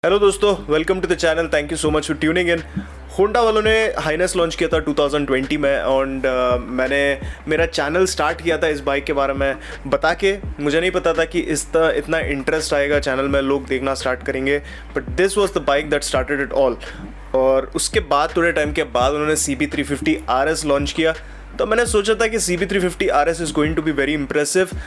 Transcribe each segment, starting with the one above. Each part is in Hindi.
हेलो दोस्तों, welcome to the channel. Thank you so much for tuning in. Honda वालों ने हाइनेस लॉन्च किया था 2020 में एंड मैंने मेरा चैनल स्टार्ट किया था इस बाइक के बारे में बता के। मुझे नहीं पता था कि इतना इंटरेस्ट आएगा चैनल में, लोग देखना स्टार्ट करेंगे, but this was the bike that started it all. और उसके बाद थोड़े टाइम के बाद उन्होंने CB350 RS लॉन्च किया, तो मैंने सोचा था कि CB350 RS is going to be very impressive.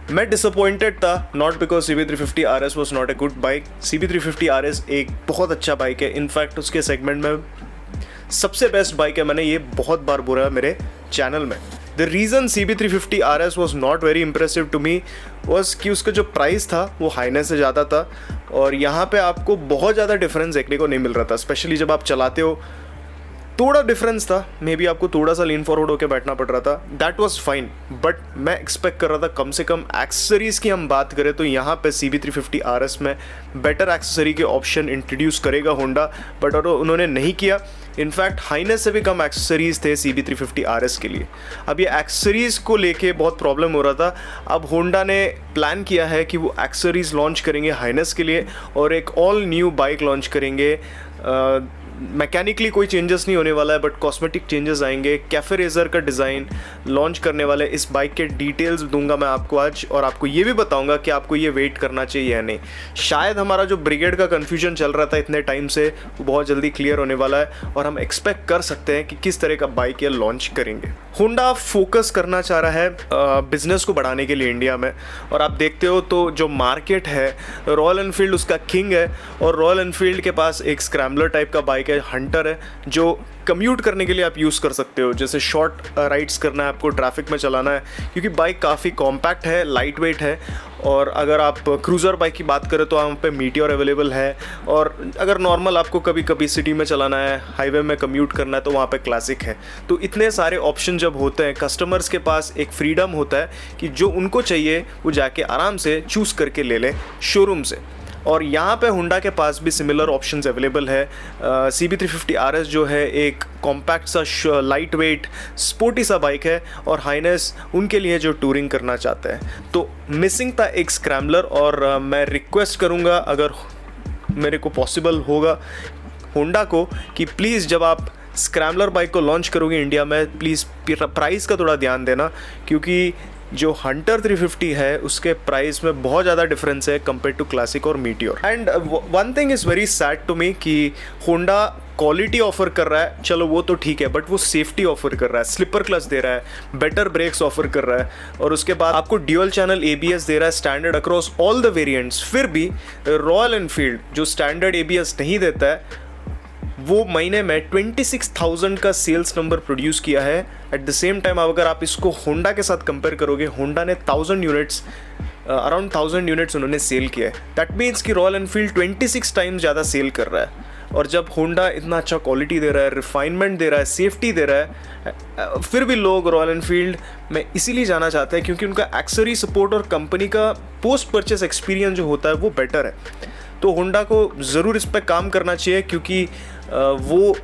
मैं डिसअपॉइंटेड था, not because CB350 RS was not a good bike. CB350 RS एक बहुत अच्छा बाइक है, इनफैक्ट उसके सेगमेंट में सबसे बेस्ट बाइक है। मैंने ये बहुत बार बोला है मेरे चैनल में। The reason CB350 RS was not very impressive to me was कि उसका जो प्राइस था वो हाईनेस से ज़्यादा था, और यहाँ पे आपको बहुत ज़्यादा डिफरेंस देखने को नहीं मिल रहा था, स्पेशली जब आप चलाते हो। थोड़ा डिफरेंस था, मे बी आपको थोड़ा सा लीन फॉरवर्ड होकर बैठना पड़ रहा था, दैट वाज फाइन, बट मैं एक्सपेक्ट कर रहा था कम से कम एक्सेसरीज़ की हम बात करें तो यहाँ पे CB350 RS में बेटर एक्सेसरी के ऑप्शन इंट्रोड्यूस करेगा होंडा, बट और उन्होंने नहीं किया। इनफैक्ट हाईनेस से भी कम एक्सेसरीज़ थे CB350 RS के लिए। अब ये एक्सेसरीज़ को लेके बहुत प्रॉब्लम हो रहा था। अब होंडा ने प्लान किया है कि वो एक्सेसरीज़ लॉन्च करेंगे हाईनेस के लिए और एक ऑल न्यू बाइक लॉन्च करेंगे। मैकेनिकली कोई चेंजेस नहीं होने वाला है, बट कॉस्मेटिक चेंजेस आएंगे। कैफे रेजर का डिज़ाइन लॉन्च करने वाले। इस बाइक के डिटेल्स दूंगा मैं आपको आज, और आपको ये भी बताऊंगा कि आपको ये वेट करना चाहिए या नहीं। शायद हमारा जो ब्रिगेड का कन्फ्यूजन चल रहा था इतने टाइम से, वो बहुत जल्दी क्लियर होने वाला है, और हम एक्सपेक्ट कर सकते हैं कि किस तरह का बाइक ये लॉन्च करेंगे। होंडा फोकस करना चाह रहा है बिजनेस को बढ़ाने के लिए इंडिया में, और आप देखते हो तो जो मार्केट है, रॉयल एनफील्ड उसका किंग है, और रॉयल एनफील्ड के पास एक स्क्रैम्बलर टाइप का बाइक है, हंटर है, जो कम्यूट करने के लिए आप यूज़ कर सकते हो। जैसे शॉर्ट राइड्स करना है आपको, ट्रैफिक में चलाना है, क्योंकि बाइक काफ़ी कॉम्पैक्ट है, लाइट वेट है। और अगर आप क्रूज़र बाइक की बात करें तो वहाँ पे मीटियोर अवेलेबल है, और अगर नॉर्मल आपको कभी कभी सिटी में चलाना है, हाईवे में कम्यूट करना है, तो वहाँ पे क्लासिक है। तो इतने सारे ऑप्शन जब होते हैं, कस्टमर्स के पास एक फ्रीडम होता है कि जो उनको चाहिए वो जाके आराम से चूज़ करके ले लें शोरूम से। और यहाँ पे होंडा के पास भी सिमिलर ऑप्शंस अवेलेबल है। CB350 RS जो है एक कॉम्पैक्ट सा लाइट वेट स्पोर्टी सा बाइक है, और हाईनेस उनके लिए जो टूरिंग करना चाहते हैं। तो मिसिंग था एक स्क्रैम्बलर, और मैं रिक्वेस्ट करूँगा अगर मेरे को पॉसिबल होगा होंडा को कि प्लीज़ जब आप स्क्रैम्बलर बाइक को लॉन्च करोगे इंडिया में, प्लीज़ प्राइस का थोड़ा ध्यान देना, क्योंकि जो हंटर 350 है उसके प्राइस में बहुत ज़्यादा डिफरेंस है कंपेयर टू क्लासिक और Meteor. And one thing is very sad to me कि होंडा क्वालिटी ऑफर कर रहा है, चलो वो तो ठीक है, बट वो सेफ्टी ऑफर कर रहा है, स्लिपर क्लच दे रहा है, बेटर ब्रेक्स ऑफर कर रहा है, और उसके बाद आपको ड्यूअल चैनल ABS दे रहा है standard across all the variants. फिर भी रॉयल एनफील्ड जो स्टैंडर्ड ABS नहीं देता है, वो महीने में 26,000 का सेल्स नंबर प्रोड्यूस किया है। एट द सेम टाइम अगर आप इसको होंडा के साथ कंपेयर करोगे, होंडा ने 1000 यूनिट्स, अराउंड 1000 यूनिट्स उन्होंने सेल किया है। दैट मीन्स कि रॉयल एनफील्ड 26 टाइम्स ज़्यादा सेल कर रहा है। और जब होंडा इतना अच्छा क्वालिटी दे रहा है, रिफाइनमेंट दे रहा है, सेफ्टी दे रहा है, फिर भी लोग रॉयल एनफील्ड में इसीलिए जाना चाहते हैं क्योंकि उनका एक्सेसरी सपोर्ट और कंपनी का पोस्ट परचेस एक्सपीरियंस जो होता है वो बेटर है। तो होंडा को ज़रूर इस पर काम करना चाहिए, क्योंकि वो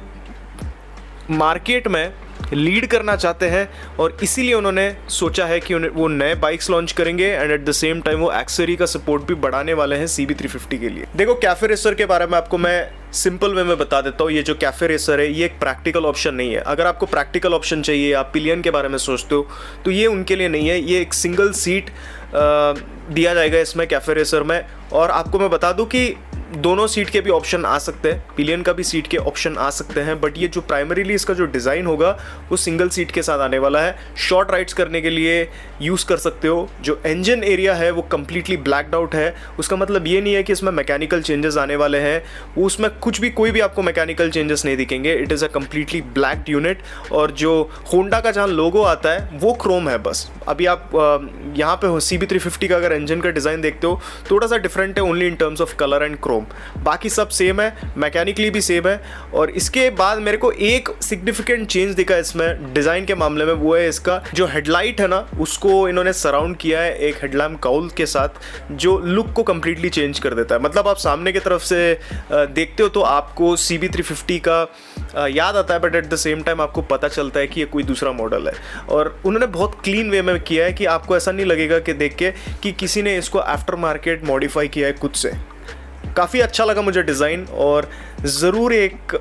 मार्केट में लीड करना चाहते हैं, और इसीलिए उन्होंने सोचा है कि वो नए बाइक्स लॉन्च करेंगे, and at the same time वो एक्सेसरी का सपोर्ट भी बढ़ाने वाले हैं CB350 के लिए। देखो, कैफे रेसर के बारे में आपको मैं सिंपल वे में बता देता हूँ। ये जो कैफे रेसर है ये एक प्रैक्टिकल ऑप्शन नहीं है। अगर आपको प्रैक्टिकल ऑप्शन चाहिए, आप पिलियन के बारे में सोचते हो, तो ये उनके लिए नहीं है। ये एक सिंगल सीट दिया जाएगा इसमें कैफे रेसर में, और आपको मैं बता दूं कि दोनों सीट के भी ऑप्शन आ सकते हैं, पिलियन का भी सीट के ऑप्शन आ सकते हैं, बट ये जो प्राइमरीली इसका जो डिज़ाइन होगा वो सिंगल सीट के साथ आने वाला है। शॉर्ट राइड्स करने के लिए यूज़ कर सकते हो। जो इंजन एरिया है वो कम्प्लीटली ब्लैकड आउट है। उसका मतलब ये नहीं है कि इसमें मैकेनिकल चेंजेस आने वाले हैं, वो उसमें कोई भी आपको मैकेनिकल चेंजेस नहीं दिखेंगे। It is a completely black unit, और जो होंडा का जहाँ लोगो आता है वो क्रोम है बस। अभी आप यहाँ पे CB350 का अगर इंजन का डिज़ाइन देखते हो, थोड़ा सा डिफरेंट है only in terms of colour and Chrome, बाकी सब सेम है, मैकेनिकली भी सेम है। और इसके बाद मेरे को एक सिग्निफिकेंट चेंज दिखा इसमें डिज़ाइन के मामले में, वो है इसका जो हेडलाइट है ना, उसको इन्होंने सराउंड किया है एक हेडलैम्प काउल के साथ, जो लुक को कम्प्लीटली चेंज कर देता है। मतलब आप सामने की तरफ से देखते हो तो आपको CB350 का याद आता है, but at the same time आपको पता चलता है कि ये कोई दूसरा मॉडल है। और उन्होंने बहुत क्लीन वे में किया है कि आपको ऐसा नहीं लगेगा कि देख के कि किसी ने इसको आफ्टर मार्केट मॉडिफाई किया है खुद से। काफ़ी अच्छा लगा मुझे डिज़ाइन, और ज़रूर एक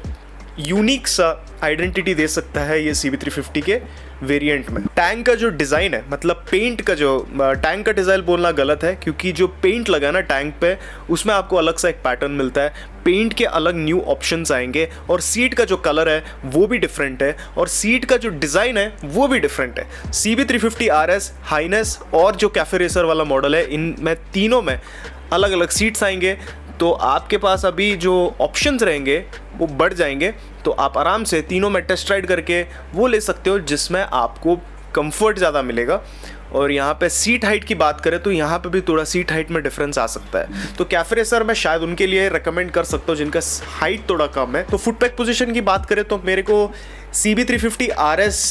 यूनिक सा आइडेंटिटी दे सकता है ये CB350 के वेरिएंट में। टैंक का जो डिज़ाइन है, मतलब पेंट का जो टैंक का डिज़ाइन बोलना गलत है, क्योंकि जो पेंट लगा है ना टैंक पे, उसमें आपको अलग सा एक पैटर्न मिलता है, पेंट के अलग न्यू ऑप्शंस आएंगे, और सीट का जो कलर है वो भी डिफरेंट है, और सीट का जो डिज़ाइन है वो भी डिफरेंट है। CB350 RS, हाइनेस और जो कैफे रेसर वाला मॉडल है, इनमें तीनों में अलग अलग सीट्स आएंगे, तो आपके पास अभी जो ऑप्शंस रहेंगे वो बढ़ जाएंगे, तो आप आराम से तीनों में टेस्ट राइड करके वो ले सकते हो जिसमें आपको कंफर्ट ज़्यादा मिलेगा। और यहाँ पे सीट हाइट की बात करें तो यहाँ पे भी थोड़ा सीट हाइट में डिफरेंस आ सकता है, तो कैफे रेसर मैं शायद उनके लिए रेकमेंड कर सकता हूँ जिनका हाइट थोड़ा कम है। तो फुट पैक पोजीशन की बात करें तो मेरे को CB350 RS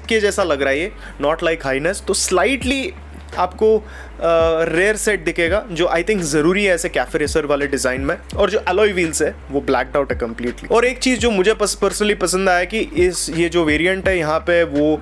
के जैसा लग रहा है ये, नॉट लाइक हाइनेस, तो स्लाइटली आपको रेयर सेट दिखेगा, जो आई थिंक ज़रूरी है ऐसे कैफे रेसर वाले डिज़ाइन में। और जो अलॉय व्हील्स है वो ब्लैक्ड आउट है कम्प्लीटली। और एक चीज़ जो मुझे पर्सनली पसंद आया कि ये जो वेरिएंट है यहाँ पे वो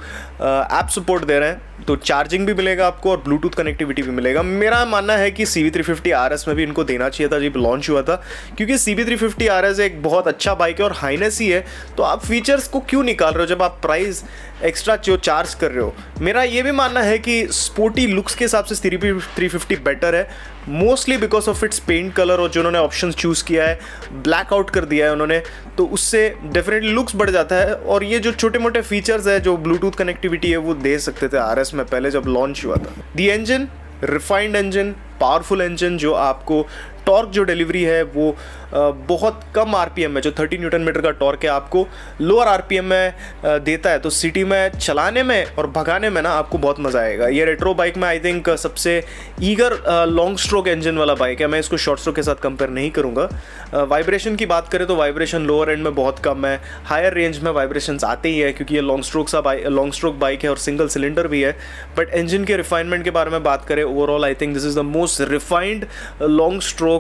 ऐप सपोर्ट दे रहे हैं, तो चार्जिंग भी मिलेगा आपको और ब्लूटूथ कनेक्टिविटी भी मिलेगा। मेरा मानना है कि CB350 RS में भी इनको देना चाहिए था जब लॉन्च हुआ था, क्योंकि CB350 RS एक बहुत अच्छा बाइक है और हाइनेस ही है, तो आप फीचर्स को क्यों निकाल रहे हो जब आप प्राइस एक्स्ट्रा जो चार्ज कर रहे हो। मेरा ये भी मानना है कि स्पोर्टी लुक्स के हिसाब से CB350 बेटर है, mostly because of its paint colour, और जो उन्होंने ऑप्शन चूज़ किया है, ब्लैक आउट कर दिया है उन्होंने, तो उससे डेफिनेटली लुक्स बढ़ जाता है। और ये जो छोटे मोटे फीचर्स है, जो ब्लूटूथ कनेक्टिविटी है, वो दे सकते थे RS में पहले जब लॉन्च हुआ था। The engine, refined engine, powerful engine, जो आपको टॉर्क जो डिलीवरी है वो बहुत कम RPM में, जो 30 न्यूटन मीटर का टॉर्क है आपको लोअर RPM में देता है, तो सिटी में चलाने में और भगाने में ना आपको बहुत मज़ा आएगा। ये रेट्रो बाइक में आई थिंक सबसे ईगर लॉन्ग स्ट्रोक इंजन वाला बाइक है, मैं इसको शॉर्ट स्ट्रोक के साथ कंपेयर नहीं करूँगा। वाइब्रेशन की बात करें तो वाइब्रेशन लोअर एंड में बहुत कम है, हायर रेंज में वाइब्रेशंस आते ही है, क्योंकि ये लॉन्ग स्ट्रोक बाइक है और सिंगल सिलेंडर भी है। बट इंजन के रिफाइनमेंट के बारे में बात करें, overall I think this is the most refined long stroke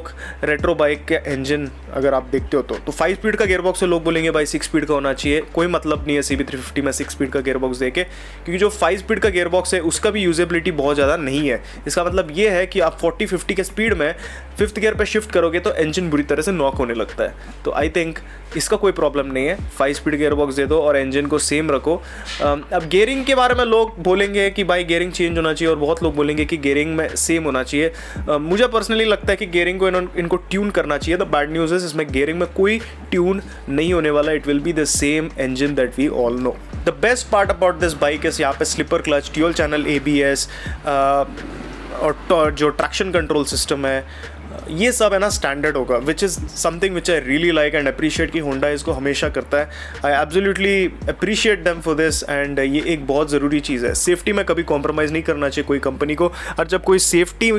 retro bike का इंजन अगर आप देखते हो तो 5 स्पीड का गियरबॉक्स है, लोग बोलेंगे भाई 6 स्पीड का होना चाहिए, कोई मतलब नहीं है CB350 में 6 स्पीड का गियरबॉक्स देके, क्योंकि जो 5 स्पीड का गियरबॉक्स है उसका भी यूजेबिलिटी बहुत ज़्यादा नहीं है। इसका मतलब ये है कि आप 40-50 के स्पीड में 5th गियर पे शिफ्ट करोगे तो इंजन बुरी तरह से नॉक होने लगता है, तो आई थिंक इसका कोई प्रॉब्लम नहीं है, 5 स्पीड गियरबॉक्स दे दो और इंजन को सेम रखो। अब गेयरिंग के बारे में लोग बोलेंगे कि भाई गेयरिंग चेंज होना चाहिए, और बहुत लोग बोलेंगे कि गेयरिंग में सेम होना चाहिए। मुझे पर्सनली लगता है कि गेयरिंग को इनको ट्यून करना चाहिए। द बैड न्यूज़ है इसमें गेयरिंग में कोई ट्यून नहीं होने वाला, it will be the same engine that we all know. The best part about this bike is यहाँ पे slipper clutch, dual channel ABS, और जो ट्रैक्शन कंट्रोल सिस्टम है, ये सब है ना स्टैंडर्ड होगा, which is something which I really like and appreciate कि होंडा इसको हमेशा करता है। I absolutely appreciate them for this, and ये एक बहुत ज़रूरी चीज़ है। सेफ्टी में कभी कॉम्प्रोमाइज़ नहीं करना चाहिए कोई कंपनी को, और जब कोई सेफ्टी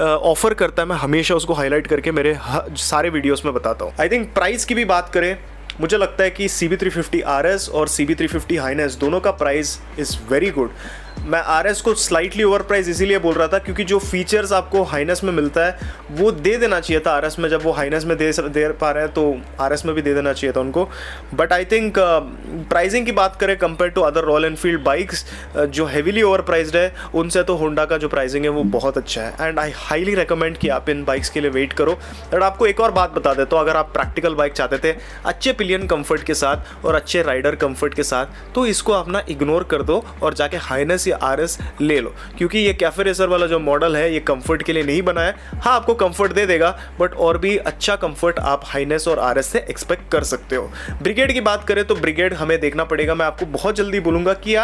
ऑफर करता है मैं हमेशा उसको हाईलाइट करके मेरे सारे वीडियोज़ में बताता हूँ। आई थिंक प्राइस की भी बात करें, मुझे लगता है कि CB350 RS और CB350 हाइनेस दोनों का प्राइस इज़ वेरी गुड। मैं RS को स्लाइटली ओवर प्राइस इसीलिए बोल रहा था क्योंकि जो फीचर्स आपको हाइनेस में मिलता है वो दे देना चाहिए था RS में, जब वो हाइनेस में दे पा रहे हैं तो RS में भी दे देना चाहिए था उनको। बट आई थिंक प्राइसिंग की बात करें compare to other Royal Enfield bikes जो हेवीली ओवर प्राइस्ड है, उनसे तो होंडा का जो प्राइसिंग है वो बहुत अच्छा है, एंड आई हाईली रिकमेंड कि आप इन बाइक्स के लिए वेट करो। बट आपको एक और बात बता देता हूँ, अगर आप प्रैक्टिकल बाइक चाहते थे अच्छे पिलियन कंफर्ट के साथ और अच्छे राइडर कंफर्ट के साथ, तो इसको अपना इग्नोर कर दो और जाके हाइनेस या RS ले लो, क्योंकि ये कैफे रेसर वाला जो मॉडल है ये कंफर्ट के लिए नहीं बना है। हाँ, आपको कंफर्ट दे देगा, बट और भी अच्छा कंफर्ट आप हाइनेस और RS से एक्सपेक्ट कर सकते हो। ब्रिगेड की बात करें तो ब्रिगेड हमें देखना पड़ेगा, मैं आपको बहुत जल्दी बोलूँगा कि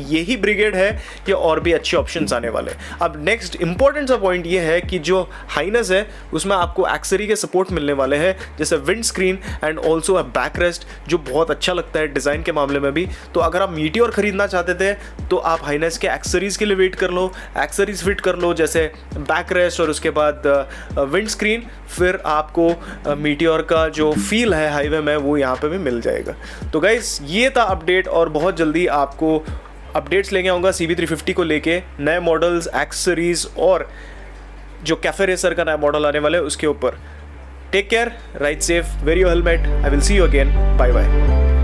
यही ब्रिगेड है या और भी अच्छे ऑप्शंस आने वाले। अब नेक्स्ट इंपॉर्टेंट सा पॉइंट ये है कि जो हाइनेस है उसमें आपको एक्सेसरी के सपोर्ट मिलने वाले हैं, जैसे wind screen and also a back rest, जो बहुत अच्छा लगता है डिज़ाइन के मामले में भी। तो अगर आप मीटियोर खरीदना चाहते थे तो आप हाइनेस के एक्सेसरीज के लिए वेट कर लो, एक्सेसरीज फिट कर लो, जैसे बैक रेस्ट और उसके बाद विंड स्क्रीन, फिर आपको मीटियोर का जो फील है हाईवे में वो यहाँ पे भी मिल जाएगा। तो गाइस ये था अपडेट, और बहुत जल्दी आपको अपडेट्स लेके आऊँगा CB350 को लेके, नए मॉडल्स, एक्सेसरीज और जो कैफे रेसर का नया मॉडल आने वाला है उसके ऊपर। Take care, ride safe, wear your helmet, I will see you again, bye bye.